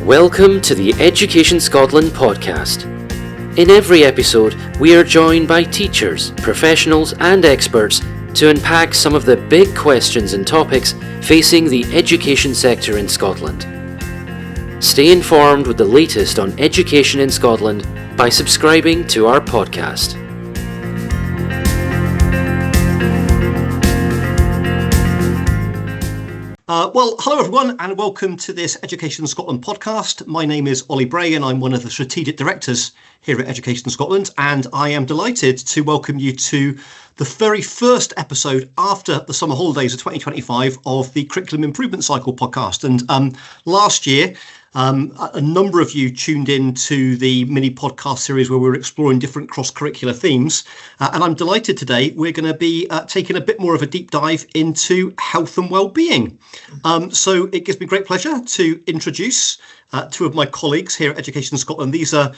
Welcome to the Education Scotland podcast. In every episode, we are joined by teachers, professionals and experts to unpack some of the big questions and topics facing the education sector in Scotland. Stay informed with the latest on education in Scotland by subscribing to our podcast. Hello everyone and welcome to this Education Scotland podcast. My name is Ollie Bray and I'm one of the strategic directors here at Education Scotland, and I am delighted to welcome you to the very first episode after the summer holidays of 2025 of the Curriculum Improvement Cycle podcast. And last year, a number of you tuned in to the mini podcast series where we were exploring different cross-curricular themes. And I'm delighted today we're going to be taking a bit more of a deep dive into health and wellbeing. So it gives me great pleasure to introduce two of my colleagues here at Education Scotland. These are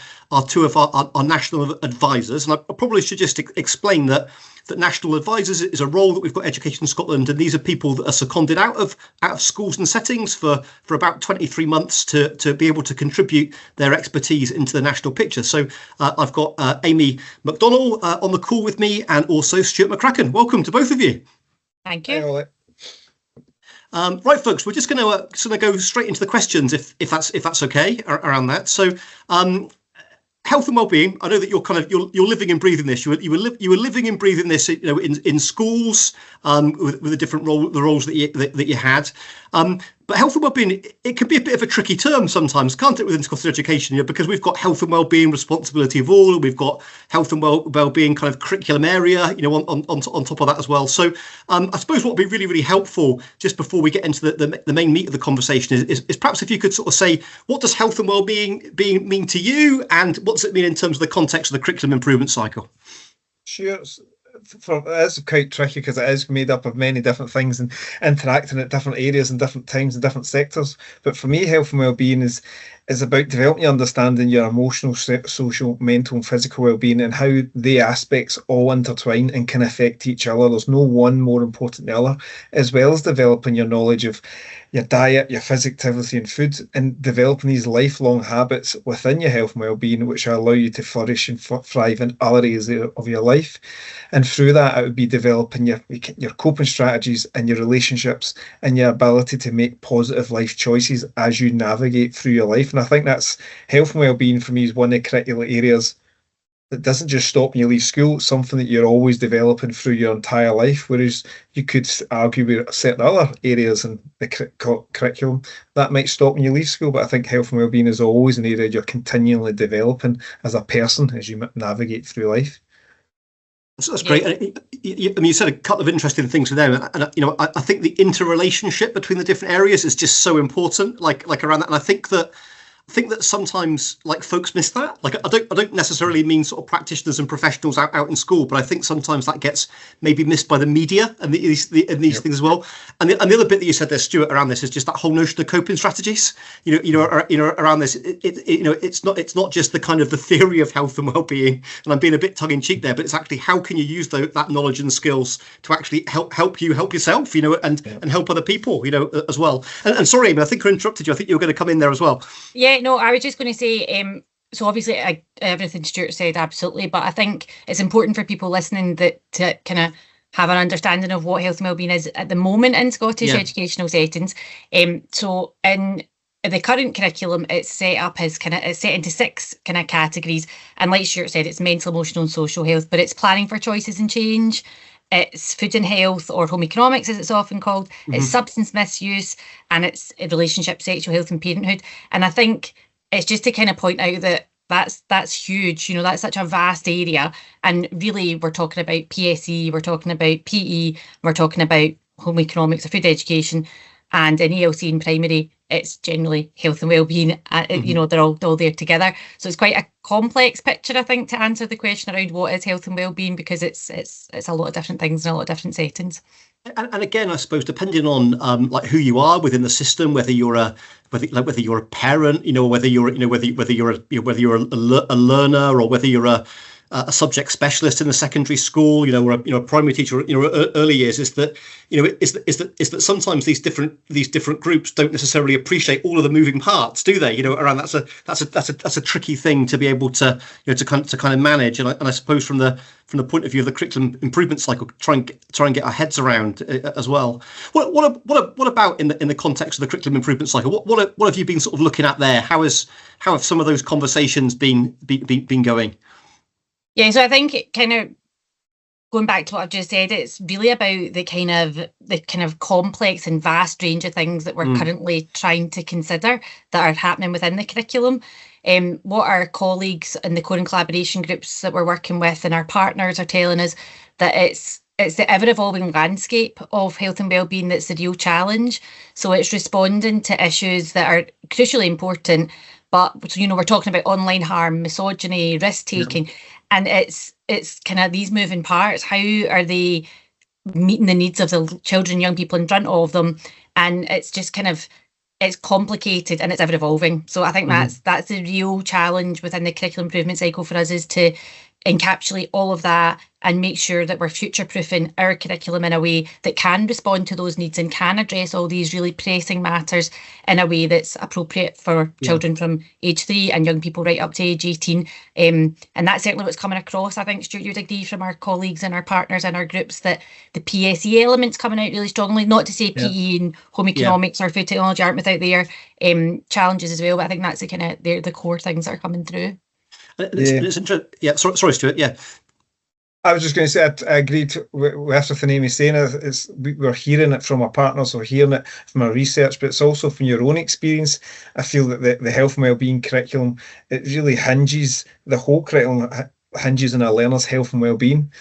two of our national advisors. And I probably should just explain that national advisors is a role that we've got Education Scotland, and these are people that are seconded out of schools and settings for about 23 months to be able to contribute their expertise into the national picture. So I've got Amy McDonnell on the call with me, and also Stuart McCracken. Welcome to both of you. Thank you. Right, folks, we're just going to go straight into the questions, if that's okay, around that. So. Health and wellbeing. I know that you're living and breathing this. You were living and breathing this, in schools, with the different roles that you had. But health and wellbeing, it can be a bit of a tricky term sometimes, can't it, within Scottish education? Because we've got health and wellbeing responsibility of all, we've got health and wellbeing kind of curriculum area, on top of that as well. So I suppose what would be really, really helpful just before we get into the main meat of the conversation is perhaps if you could sort of say, what does health and wellbeing mean to you, and what does it mean in terms of the context of the curriculum improvement cycle? Sure. It's quite tricky because it is made up of many different things and interacting at different areas and different times and different sectors. But for me, health and wellbeing is about developing your understanding, your emotional, social, mental and physical wellbeing, and how the aspects all intertwine and can affect each other. There's no one more important than the other, as well as developing your knowledge of your diet, your physical activity and food, and developing these lifelong habits within your health and wellbeing, which will allow you to flourish and thrive in other areas of your life. And through that, it would be developing your coping strategies and your relationships and your ability to make positive life choices as you navigate through your life. And I think that's health and wellbeing for me is one of the curricular areas that doesn't just stop when you leave school. It's something that you're always developing through your entire life, whereas you could argue with certain other areas in the curriculum that might stop when you leave school. But I think health and wellbeing is always an area you're continually developing as a person as you navigate through life. That's great. You said a couple of interesting things there, and I think the interrelationship between the different areas is just so important, like around that. And I think that sometimes folks miss that. I don't necessarily mean sort of practitioners and professionals out in school, but I think sometimes that gets maybe missed by the media and these things as well. And the other bit that you said there, Stuart, around this is just that whole notion of coping strategies. Around this, it's not just the kind of the theory of health and well-being, and I'm being a bit tongue in cheek there, but it's actually how can you use that knowledge and skills to actually help yourself, and help other people, as well. And sorry, Amy, I think I interrupted you. I think you were going to come in there as well. Yeah, no, I was just going to say, so obviously everything Stuart said, absolutely, but I think it's important for people listening that to kind of have an understanding of what health and wellbeing is at the moment in Scottish educational settings. So in the current curriculum, it's set up as it's set into 6 kind of categories, and like Stuart said, it's mental, emotional and social health, but it's planning for choices and change. It's food and health, or home economics as it's often called. Mm-hmm. It's substance misuse, and it's relationship, sexual health and parenthood. And I think it's just to kind of point out that that's huge. That's such a vast area. And really, we're talking about PSE, we're talking about PE, we're talking about home economics or food education. And in ELC in primary, it's generally health and wellbeing. They're all there together. So it's quite a complex picture, I think, to answer the question around what is health and wellbeing, because it's a lot of different things in a lot of different settings. And again, I suppose depending on who you are within the system, whether you're a parent, whether you're a learner, or whether you're a a subject specialist in a secondary school, or a primary teacher, early years, is that sometimes these different groups don't necessarily appreciate all of the moving parts, do they? Around that's a tricky thing to be able to to kind of manage, and I suppose from the point of view of the curriculum improvement cycle, try and get our heads around as well. What about in the context of the curriculum improvement cycle? What have you been sort of looking at there? How have some of those conversations been going? Yeah, so I think kind of going back to what I've just said, it's really about the kind of complex and vast range of things that we're currently trying to consider that are happening within the curriculum. What our colleagues in the core and collaboration groups that we're working with and our partners are telling us that it's the ever-evolving landscape of health and wellbeing that's the real challenge. So it's responding to issues that are crucially important, but we're talking about online harm, misogyny, risk-taking, and it's kind of these moving parts. How are they meeting the needs of the children and young people in front of them? And it's just it's complicated and it's ever evolving. So I think that's the real challenge within the curriculum improvement cycle for us, is to encapsulate all of that and make sure that we're future-proofing our curriculum in a way that can respond to those needs and can address all these really pressing matters in a way that's appropriate for children from age 3 and young people right up to age 18. And that's certainly what's coming across. I think, Stuart, you'd agree from our colleagues and our partners and our groups that the PSE element's coming out really strongly. Not to say PE and home economics or food technology aren't without their challenges as well, but I think that's the core things that are coming through. It's interesting. Yeah, sorry, Stuart. Yeah. I was just going to say, I agreed with everything Amy's saying. We're hearing it from our partners, we're hearing it from our research, but it's also from your own experience. I feel that the health and wellbeing curriculum, it really hinges, the whole curriculum hinges on a learner's health and well-being.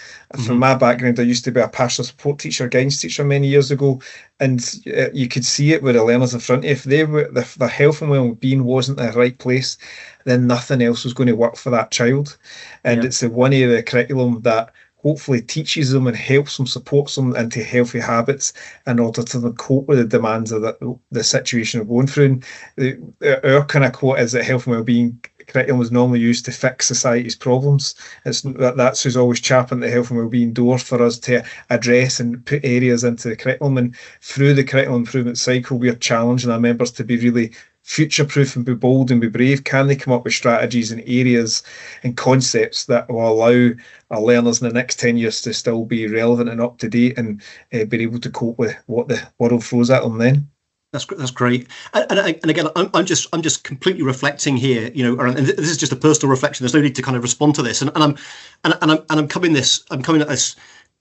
From my background, I used to be a pastoral support teacher, guidance teacher many years ago, and you could see it with the learners in front of you. If their health and well-being wasn't in the right place, then nothing else was going to work for that child. And it's the one area of the curriculum that hopefully teaches them and helps them, supports them into healthy habits in order to cope with the demands of the situation we're going through. And our kind of quote is that health and wellbeing curriculum is normally used to fix society's problems. That's who's always champing the health and wellbeing door for us to address and put areas into the curriculum. And through the curriculum improvement cycle, we're challenging our members to be really future-proof and be bold and be brave. Can they come up with strategies and areas and concepts that will allow our learners in the next 10 years to still be relevant and up to date and be able to cope with what the world throws at them then? That's great. And again, I'm just completely reflecting here, and this is just a personal reflection. There's no need to kind of respond to this. And I'm coming at this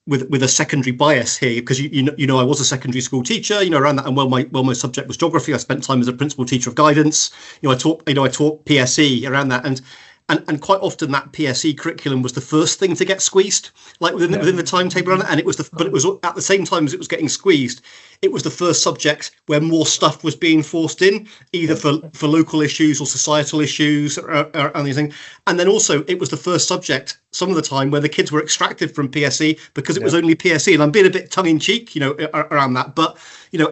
with a secondary bias here, because I was a secondary school teacher, around that, and my subject was geography. I spent time as a principal teacher of guidance. I taught PSE around that, and quite often that PSE curriculum was the first thing to get squeezed, like within the timetable, and it was at the same time as it was getting squeezed, it was the first subject where more stuff was being forced in, either for local issues or societal issues or anything. And then also it was the first subject some of the time where the kids were extracted from PSE because it was only PSE. And I'm being a bit tongue in cheek, around that. But,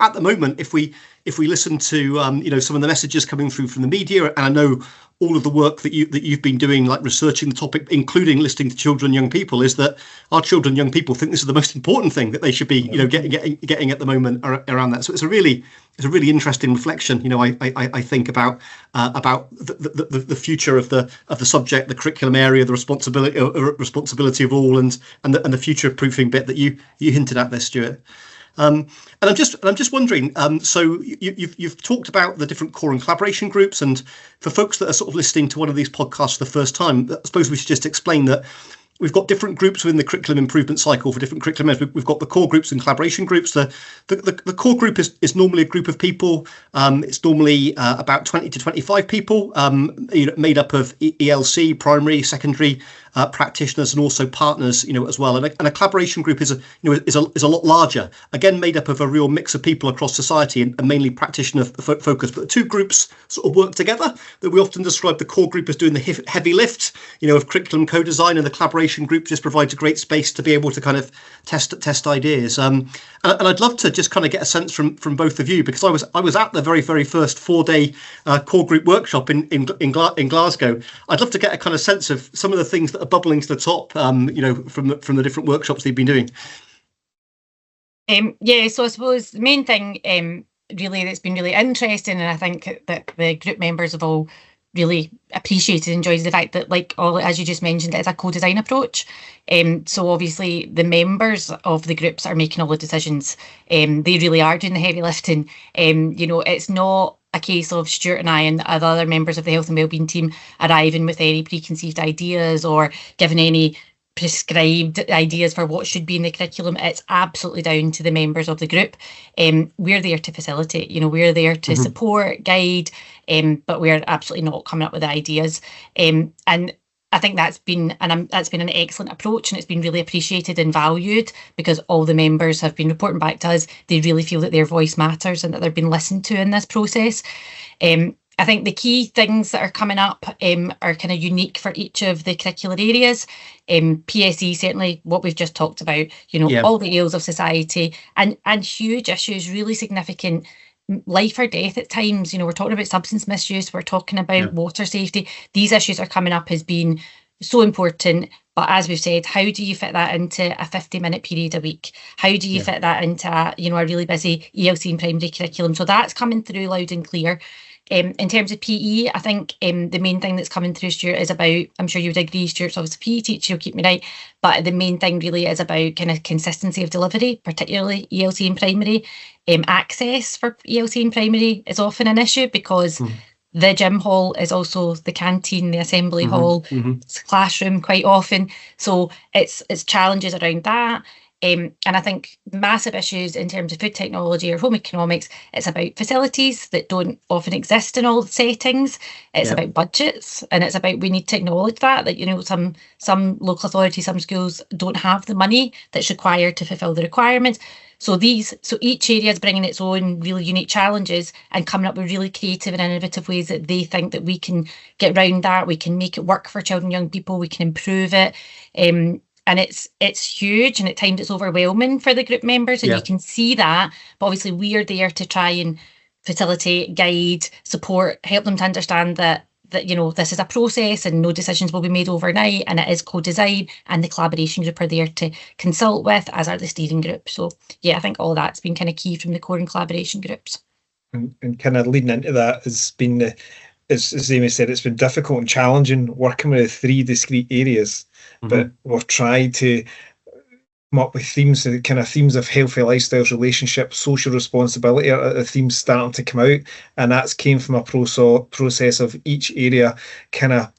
at the moment, if we listen to, some of the messages coming through from the media, and I know all of the work that you've been doing, like researching the topic, including listening to children and young people, is that our children and young people think this is the most important thing that they should be, getting at the moment around that. So it's a really interesting reflection, I think about the future of the subject, the curriculum area, the responsibility of all, and the future proofing bit that you hinted at there, Stuart. And I'm just wondering. So you've talked about the different core and collaboration groups, and for folks that are sort of listening to one of these podcasts for the first time, I suppose we should just explain that we've got different groups within the curriculum improvement cycle for different curriculum areas. We've got the core groups and collaboration groups. The core group is normally a group of people. It's normally about 20 to 25 people, made up of ELC, primary, secondary practitioners, and also partners, as well. And a collaboration group is a lot larger. Again, made up of a real mix of people across society and mainly practitioner focused. But the two groups sort of work together. That we often describe the core group as doing the heavy lift, of curriculum co-design, and the collaboration group just provides a great space to be able to kind of test ideas. And And I'd love to just kind of get a sense from both of you, because I was at the very first 4-day core group workshop in Glasgow. I'd love to get a kind of sense of some of the things that are bubbling to the top, from the different workshops they've been doing. So I suppose the main thing really that's been really interesting, and I think that the group members have all really appreciated and enjoyed, the fact that, like all, as you just mentioned, it's a co-design approach. So obviously the members of the groups are making all the decisions. They really are doing the heavy lifting. It's not a case of Stuart and I and the other members of the Health and Wellbeing team arriving with any preconceived ideas or giving any prescribed ideas for what should be in the curriculum. It's absolutely down to the members of the group. We're there to facilitate, we're there to support, guide, but we're absolutely not coming up with the ideas. And I think that's been an excellent approach, and it's been really appreciated and valued, because all the members have been reporting back to us. They really feel that their voice matters and that they're being listened to in this process. I think the key things that are coming up are kind of unique for each of the curricular areas. PSE, certainly what we've just talked about, all the ills of society, and huge issues, really significant, life or death at times. We're talking about substance misuse, we're talking about water safety. These issues are coming up as being so important. But as we've said, how do you fit that into a 50-minute period a week? How do you fit that into a really busy ELC and primary curriculum? So that's coming through loud and clear. In terms of PE, I think the main thing that's coming through, Stuart, is about, I'm sure you would agree, Stuart's obviously a PE teacher, you'll keep me right, but the main thing really is about kind of consistency of delivery, particularly ELC and primary. Access for ELC and primary is often an issue, because the gym hall is also the canteen, the assembly hall, it's a classroom quite often. So it's challenges around that. And I think massive issues in terms of food technology or home economics, it's about facilities that don't often exist in all settings. It's about budgets, and it's about, we need to acknowledge that some local authorities, some schools don't have the money that's required to fulfil the requirements. So each area is bringing its own really unique challenges and coming up with really creative and innovative ways that they think that we can get around that. We can make it work for children and young people. We can improve it. And it's huge, and at times it's overwhelming for the group members, and you can see that. But obviously we are there to try and facilitate, guide, support, help them to understand that this is a process and no decisions will be made overnight, and it is co-design, and the collaboration group are there to consult with, as are the steering group. So I think all that's been kind of key from the core and collaboration groups. And kind of leading into that has been as Amy said, it's been difficult and challenging working with 3 discrete areas, but we've tried to come up with themes of healthy lifestyles, relationships, social responsibility are the themes starting to come out, and that's came from a process of each area kind of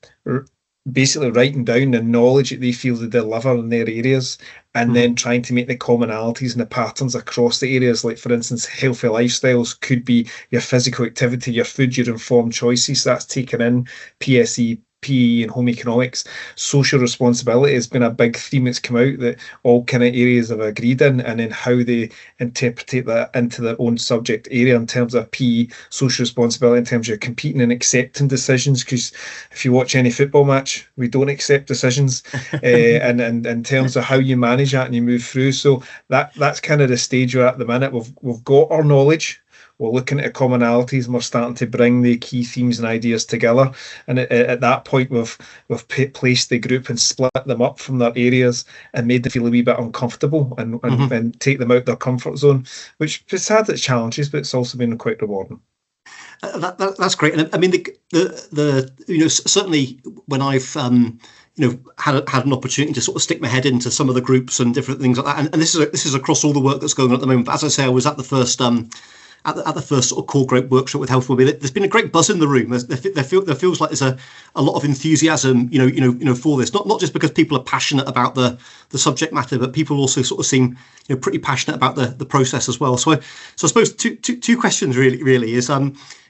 basically writing down the knowledge that they feel they deliver in their areas, and then trying to make the commonalities and the patterns across the areas. Like, for instance, healthy lifestyles could be your physical activity, your food, your informed choices. That's taken in PSE, PE and home economics. Social responsibility has been a big theme that's come out that all kind of areas have agreed in, and then how they interpret that into their own subject area in terms of PE, social responsibility in terms of competing and accepting decisions, because if you watch any football match, we don't accept decisions, and in terms of how you manage that and you move through. So that's kind of the stage we're at the minute. We've got our knowledge, we're looking at commonalities, and we're starting to bring the key themes and ideas together. And at that point, we've placed the group and split them up from their areas and made them feel a wee bit uncomfortable and take them out their comfort zone, which has had its challenges, but it's also been quite rewarding. That's great. And I mean, the certainly when I've had an opportunity to sort of stick my head into some of the groups and different things like that, and this is across all the work that's going on at the moment. But as I say, I was at the first at the first sort of core group workshop with Health and Wellbeing. There's been a great buzz in the room. There feels like there's a lot of enthusiasm, for this. Not just because people are passionate about the subject matter, but people also sort of seem pretty passionate about the process as well. So I suppose two questions really is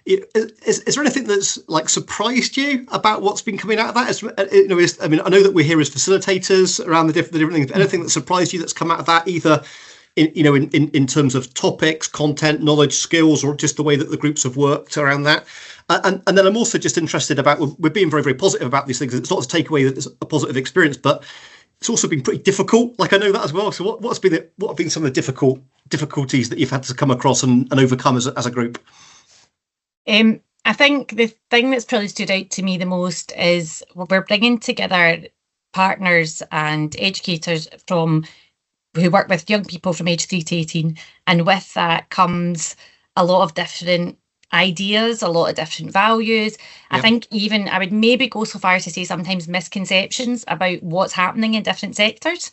is there anything that's like surprised you about what's been coming out of that? I know that we're here as facilitators around the different things. But anything that surprised you that's come out of that, either in terms of topics, content, knowledge, skills, or just the way that the groups have worked around that? And then I'm also just interested about, we're being very, very positive about these things. It's not to take away that it's a positive experience, but it's also been pretty difficult. Like, I know that as well. So what have been some of the difficult difficulties that you've had to come across and overcome as a group? I think the thing that's probably stood out to me the most is we're bringing together partners and educators who work with young people from age 3 to 18, and with that comes a lot of different ideas, a lot of different values. Yep. I think even I would maybe go so far as to say sometimes misconceptions about what's happening in different sectors.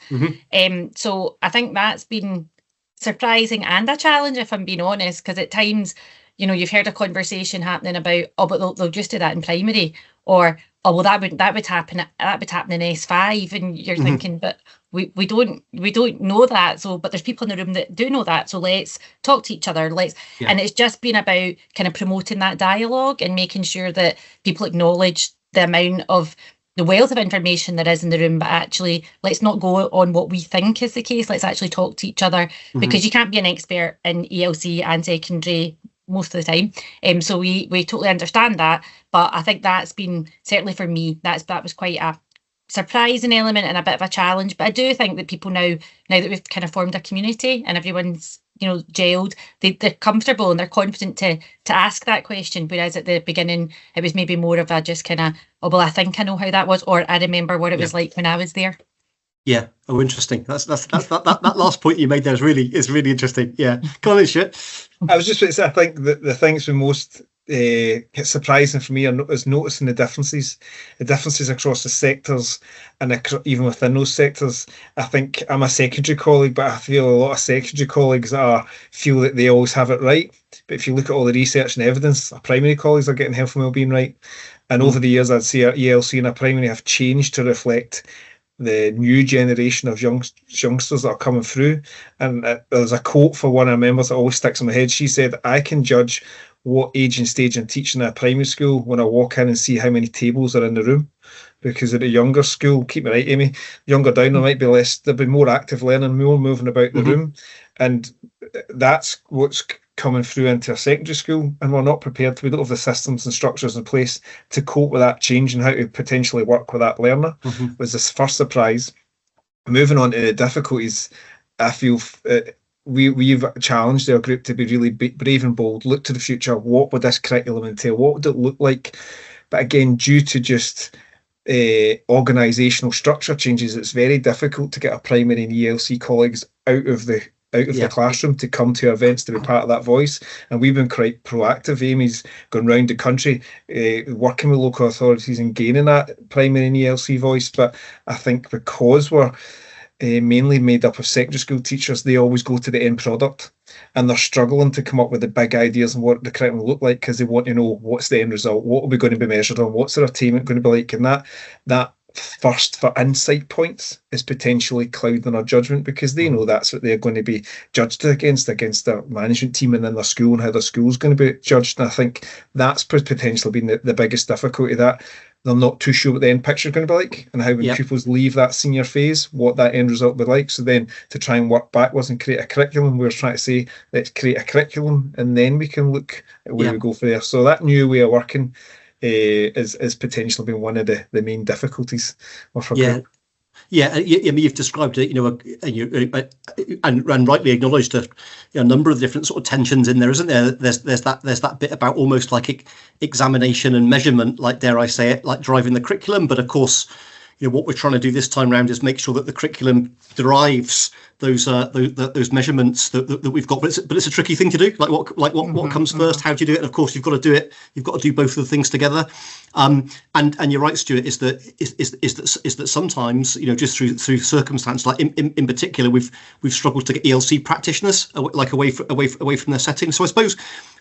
So I think that's been surprising and a challenge, if I'm being honest, because at times, you know, you've heard a conversation happening about, oh, but they'll just do that in primary, or oh, well, that would happen in S5, and you're thinking, but we don't know that. So, but there's people in the room that do know that. So let's talk to each other. And it's just been about kind of promoting that dialogue and making sure that people acknowledge the amount of the wealth of information there is in the room, but actually let's not go on what we think is the case. Let's actually talk to each other, because you can't be an expert in ELC and secondary most of the time. So we totally understand that, but I think that's been, certainly for me, that was quite a surprising element and a bit of a challenge. But I do think that people now that we've kind of formed a community and everyone's, you know, gelled, they're comfortable and they're confident to ask that question, whereas at the beginning it was maybe more of a just kind of, oh, well, I think I know how that was, or I remember what it was like when I was there. Yeah. Oh, interesting. That last point you made there is really interesting. Yeah. Come on in, Stuart. I was just going to say, I think that the things the most surprising for me is noticing the differences across the sectors, and even within those sectors. I think I'm a secondary colleague, but I feel a lot of secondary colleagues feel that they always have it right. But if you look at all the research and evidence, our primary colleagues are getting health and wellbeing right. And over the years, I'd say our ELC and our primary have changed to reflect the new generation of youngsters that are coming through. And there's a quote for one of our members that always sticks in my head. She said, I can judge what age and stage I'm teaching at a primary school when I walk in and see how many tables are in the room. Because at a younger school, keep me right, Amy, younger down, there might be less, there'll be more active learning, more moving about the room. And that's what's coming through into a secondary school, and we're not prepared. We don't have the systems and structures in place to cope with that change and how to potentially work with that learner. Was this first surprise. Moving on to the difficulties, I feel we've challenged our group to be really brave and bold, look to the future. What would this curriculum entail? What would it look like? But again, due to just organisational structure changes, it's very difficult to get our primary and ELC colleagues out of the classroom to come to events to be part of that voice. And we've been quite proactive. Amy's gone round the country working with local authorities and gaining that primary and ELC voice. But I think because we're mainly made up of secondary school teachers, they always go to the end product, and they're struggling to come up with the big ideas and what the curriculum will look like, because they want to know what's the end result, what are we going to be measured on, what's their attainment going to be like. And that thirst for insight points is potentially clouding our judgment, because they know that's what they're going to be judged against their management team and then their school, and how their school's going to be judged. And I think that's potentially been the biggest difficulty, that they're not too sure what the end picture is going to be like, and how when pupils leave that senior phase, what that end result will be like. So then to try and work backwards and create a curriculum, we're trying to say, let's create a curriculum and then we can look at where we go from there. So that new way of working is potentially been one of the main difficulties of our group. Yeah, I mean, you've described it, and rightly acknowledged a number of different sort of tensions in there, isn't there? There's that bit about almost like examination and measurement, like, dare I say it, like driving the curriculum. But of course, what we're trying to do this time round is make sure that the curriculum derives those measurements that we've got. But it's a tricky thing to do. What comes first? How do you do it? And of course, you've got to do it. You've got to do both of the things together. And you're right, Stuart. Is that sometimes, just through circumstance, like in particular, we've struggled to get ELC practitioners away from their setting. So I suppose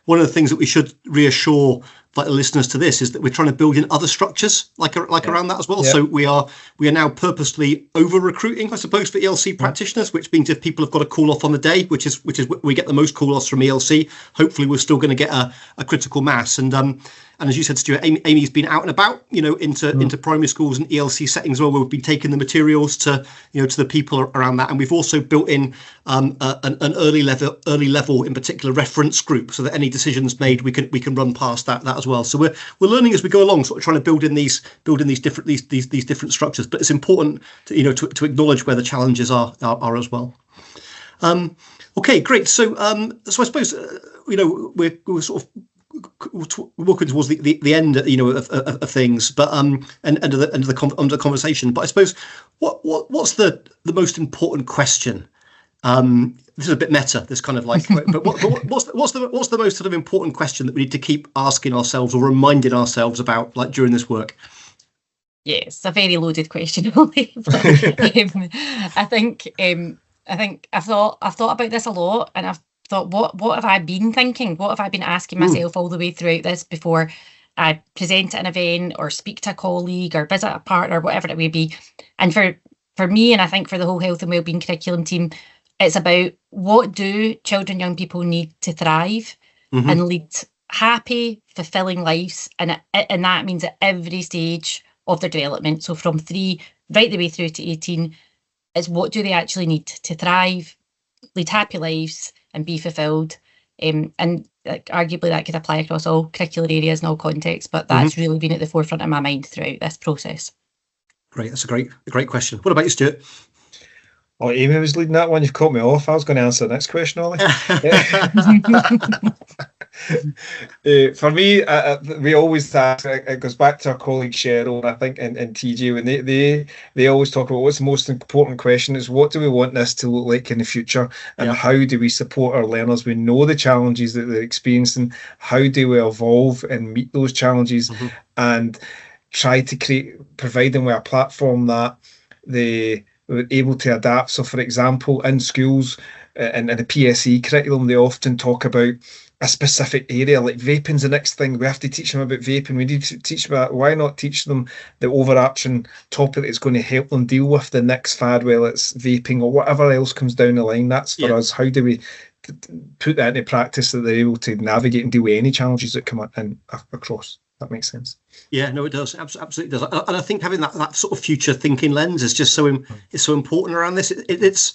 one of the things that we should reassure the listeners to this is that we're trying to build in other structures around that as well. So we are now purposely over recruiting, I suppose, for ELC practitioners, which means if people have got a call off on the day, which is we get the most call offs from ELC, hopefully we're still going to get a critical mass. And as you said, Stuart, Amy's been out and about, into primary schools and ELC settings where we've been taking the materials to the people around that. And we've also built in an early level, in particular, reference group, so that any decisions made we can run past that as well. So we're learning as we go along, sort of trying to build in these different structures. But it's important to acknowledge where the challenges are as well. Okay, great. So I suppose we're sort of walking towards the end, of things, but and end of the conversation. But I suppose what's the most important question? This is a bit meta. This kind of like, but what's the most sort of important question that we need to keep asking ourselves or reminding ourselves about, like during this work? Yes, a very loaded question, Ollie. I think I've thought about this a lot, and I've thought, what have I been thinking? What have I been asking myself all the way throughout this before I present at an event or speak to a colleague or visit a partner, whatever it may be. And for me, and I think for the whole health and wellbeing curriculum team, it's about what do children, young people need to thrive and lead happy, fulfilling lives, and that means at every stage of their development. So from 3 right the way through to 18, is what do they actually need to thrive, lead happy lives, and be fulfilled. And arguably that could apply across all curricular areas and all contexts, but that's really been at the forefront of my mind throughout this process. Great, that's a great question. What about you, Stuart? Oh, Amy was leading that one. You've caught me off. I was going to answer the next question, Ollie. For me, we always ask, it goes back to our colleague Cheryl, I think, and TJ, when they always talk about what's the most important question is, what do we want this to look like in the future, and how do we support our learners? We know the challenges that they're experiencing. How do we evolve and meet those challenges and try to provide them with a platform that they were able to adapt? So, for example, in schools and in the PSE curriculum, they often talk about a specific area, like vaping's the next thing. We have to teach them about vaping. We need to teach them about, why not teach them the overarching topic that's going to help them deal with the next fad, whether it's vaping or whatever else comes down the line. That's for us. How do we put that into practice so they're able to navigate and deal with any challenges that come in across? That makes sense. Yeah, no, it does. Absolutely does. And I think having that sort of future thinking lens is just so important around this. It's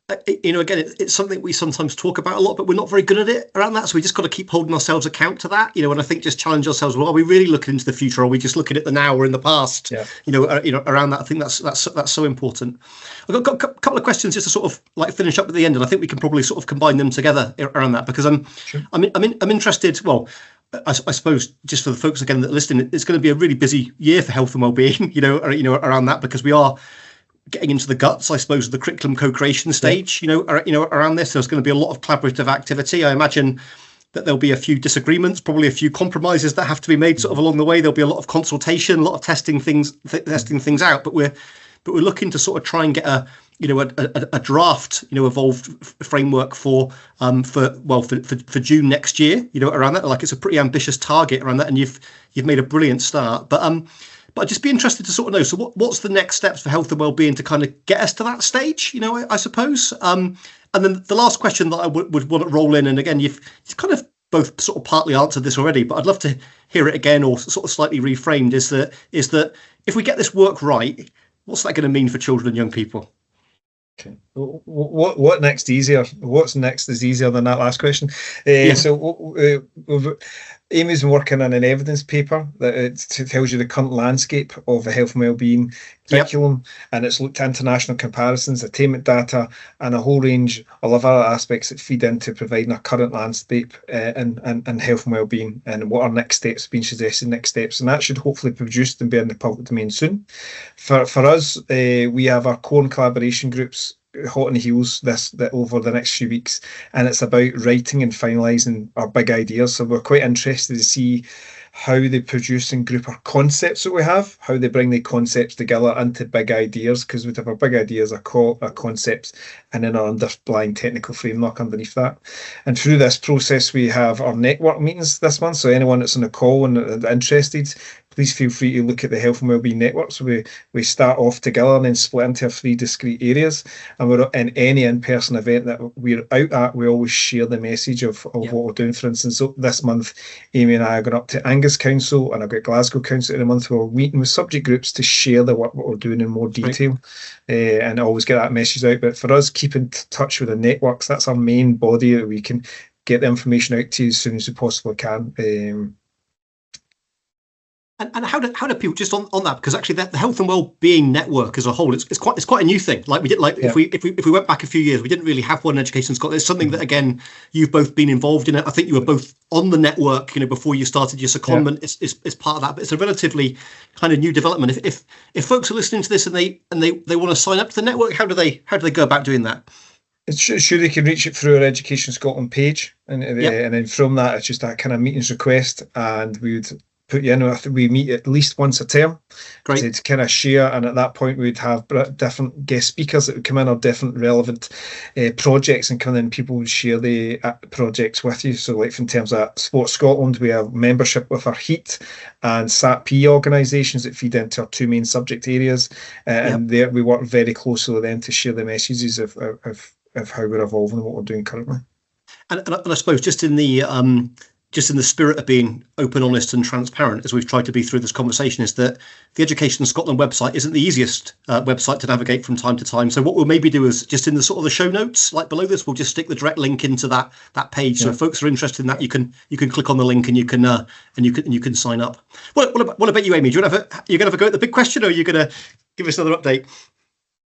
again, it's something we sometimes talk about a lot, but we're not very good at it around that. So we just got to keep holding ourselves account to that, and I think just challenge ourselves. Well, are we really looking into the future, or are we just looking at the now or in the past? Around that. I think that's so important. I've got a couple of questions just to sort of like finish up at the end, and I think we can probably sort of combine them together around that, because I'm interested. Well, I suppose just for the folks again that are listening, it's going to be a really busy year for health and wellbeing, around that, because we are getting into the guts, I suppose, of the curriculum co-creation stage, around this. There's going to be a lot of collaborative activity. I imagine that there'll be a few disagreements, probably a few compromises that have to be made sort of along the way. There'll be a lot of consultation, a lot of testing things out, but we're looking to sort of try and get a draft, evolved framework for June next year, around that. Like, it's a pretty ambitious target around that, and you've made a brilliant start. But I'd just be interested to sort of know, so what's the next steps for health and wellbeing to kind of get us to that stage, I suppose. And then the last question that I would want to roll in, and again, you've kind of both sort of partly answered this already, but I'd love to hear it again, or sort of slightly reframed, is that if we get this work right, what's that going to mean for children and young people? Okay. What next easier? What's next is easier than that last question. So Amy's been working on an evidence paper that tells you the current landscape of the health and wellbeing curriculum, and it's looked at international comparisons, attainment data, and a whole range of other aspects that feed into providing a current landscape and health and wellbeing, and what our next steps, being suggested next steps, and that should hopefully be produced and be in the public domain soon. For us, we have our core and collaboration groups hot on the heels that over the next few weeks, and it's about writing and finalising our big ideas. So we're quite interested to see how they produce and group our concepts that we have, how they bring the concepts together into big ideas, because we have our big ideas, our concepts, and then our underlying technical framework underneath that. And through this process, we have our network meetings this month. So anyone that's on the call and interested, please feel free to look at the Health and Wellbeing Network. So we start off together and then split into 3 discrete areas. And we're in any in-person event that we're out at, we always share the message of what we're doing. For instance, so this month, Amy and I are going up to Angus Council, and I've got Glasgow Council in a month. We're meeting with subject groups to share the work what we're doing in more detail, and always get that message out. But for us, keep in touch with the networks. That's our main body that we can get the information out to you as soon as we possibly can. And how do people, just on that, because actually the Health and Wellbeing Network as a whole, it's quite a new thing. Like we did, if we went back a few years, we didn't really have one in Education Scotland. It's something that, again, you've both been involved in it. I think you were both on the network, before you started your secondment. It's part of that, but it's a relatively kind of new development. If folks are listening to this and they want to sign up to the network, how do they go about doing that? It's sure they can reach it through our Education Scotland page, and then from that it's just that kind of meetings request, and we would put you in. We meet at least once a term. Great. To kind of share, and at that point we'd have different guest speakers that would come in, or different relevant projects, and come in, people would share the projects with you. So like in terms of Sports Scotland, we have membership with our HEAT and SATP organisations that feed into our two main subject areas, and there we work very closely with them to share the messages of how we're evolving and what we're doing currently. And I suppose just in the spirit of being open, honest and transparent, as we've tried to be through this conversation, is that the Education Scotland website isn't the easiest website to navigate from time to time. So what we'll maybe do is just in the sort of the show notes, like below this, we'll just stick the direct link into that page. So if folks are interested in that, you can click on the link and you can sign up. What about you, Amy? You're gonna have a go at the big question, or are you gonna give us another update?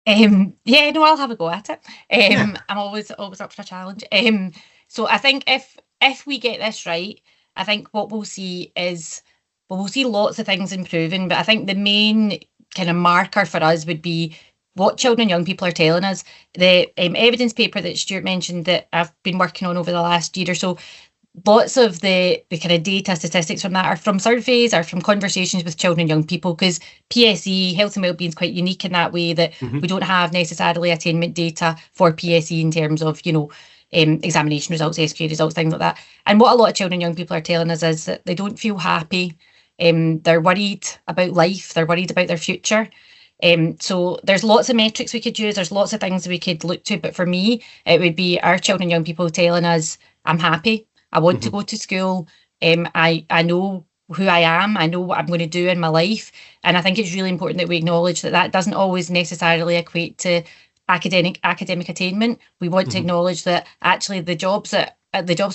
I'll have a go at it. I'm always up for a challenge. So I think if we get this right, I think what we'll see is we'll see lots of things improving, but I think the main kind of marker for us would be what children and young people are telling us. The evidence paper that Stuart mentioned that I've been working on over the last year or so, lots of the kind of data statistics from that are from surveys, are from conversations with children and young people, because PSE, Health and Wellbeing, is quite unique in that way that we don't have necessarily attainment data for PSE in terms of, examination results, SQA results, things like that. And what a lot of children and young people are telling us is that they don't feel happy. They're worried about life. They're worried about their future. So there's lots of metrics we could use. There's lots of things we could look to. But for me, it would be our children and young people telling us, I'm happy. I want to go to school. I know who I am. I know what I'm going to do in my life. And I think it's really important that we acknowledge that doesn't always necessarily equate to academic attainment. We want to acknowledge that actually the jobs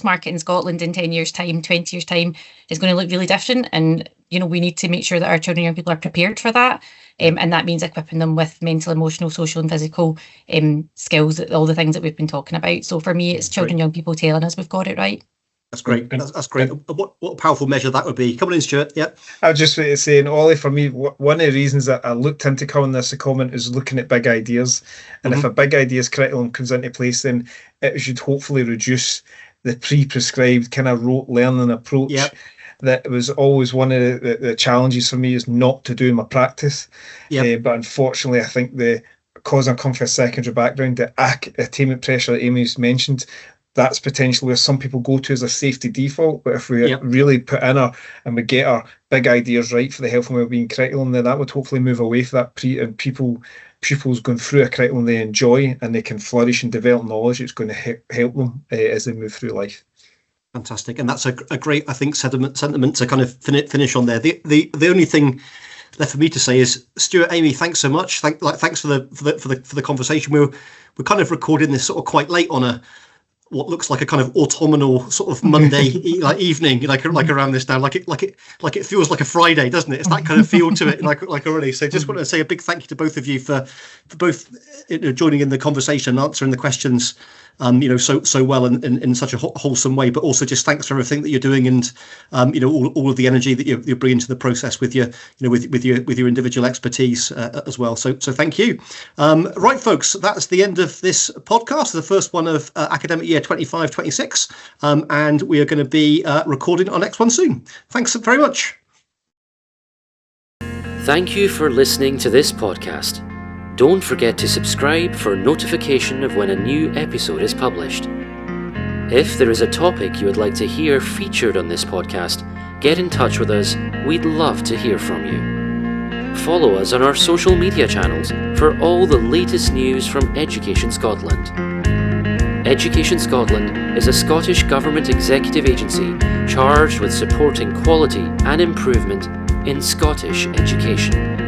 market in Scotland in 10 years' time, 20 years' time is going to look really different. And, we need to make sure that our children and young people are prepared for that. And that means equipping them with mental, emotional, social and physical skills, all the things that we've been talking about. So for me, it's children and young people telling us we've got it right. That's great. That's great. What a powerful measure that would be. Come on in, Stuart. Yeah. I was just saying, Ollie, for me, one of the reasons that I looked into coming this comment is looking at big ideas. And if a big ideas curriculum comes into place, then it should hopefully reduce the pre-prescribed kind of rote learning approach. Yep. That was always one of the challenges for me, is not to do in my practice. Yep. But unfortunately, I think because I'm coming from a secondary background, the attainment pressure that Amy's mentioned, that's potentially where some people go to as a safety default. But if we really put in and we get our big ideas right for the health and wellbeing curriculum, then that would hopefully move away from that and pupils going through a curriculum they enjoy and they can flourish and develop knowledge. It's going to help them as they move through life. Fantastic, and that's a great, I think, sentiment to kind of finish on there. The only thing left for me to say is, Stuart, Amy, thanks so much. Thanks for the conversation. We're kind of recording this sort of quite late on what looks like a kind of autumnal sort of Monday evening, like around this now, like it feels like a Friday, doesn't it? It's that kind of feel to it, like already. So just want to say a big thank you to both of you for both joining in the conversation, answering the questions, so well and in such a wholesome way, but also just thanks for everything that you're doing and all of the energy that you're bringing to the process with your with your individual expertise as well. So thank you. Right, folks, that's the end of this podcast, the first one of academic year 25-26, and we are going to be recording our next one soon. Thanks very much. Thank you for listening to this podcast. Don't forget to subscribe for notification of when a new episode is published. If there is a topic you would like to hear featured on this podcast, get in touch with us. We'd love to hear from you. Follow us on our social media channels for all the latest news from Education Scotland. Education Scotland is a Scottish Government executive agency charged with supporting quality and improvement in Scottish education.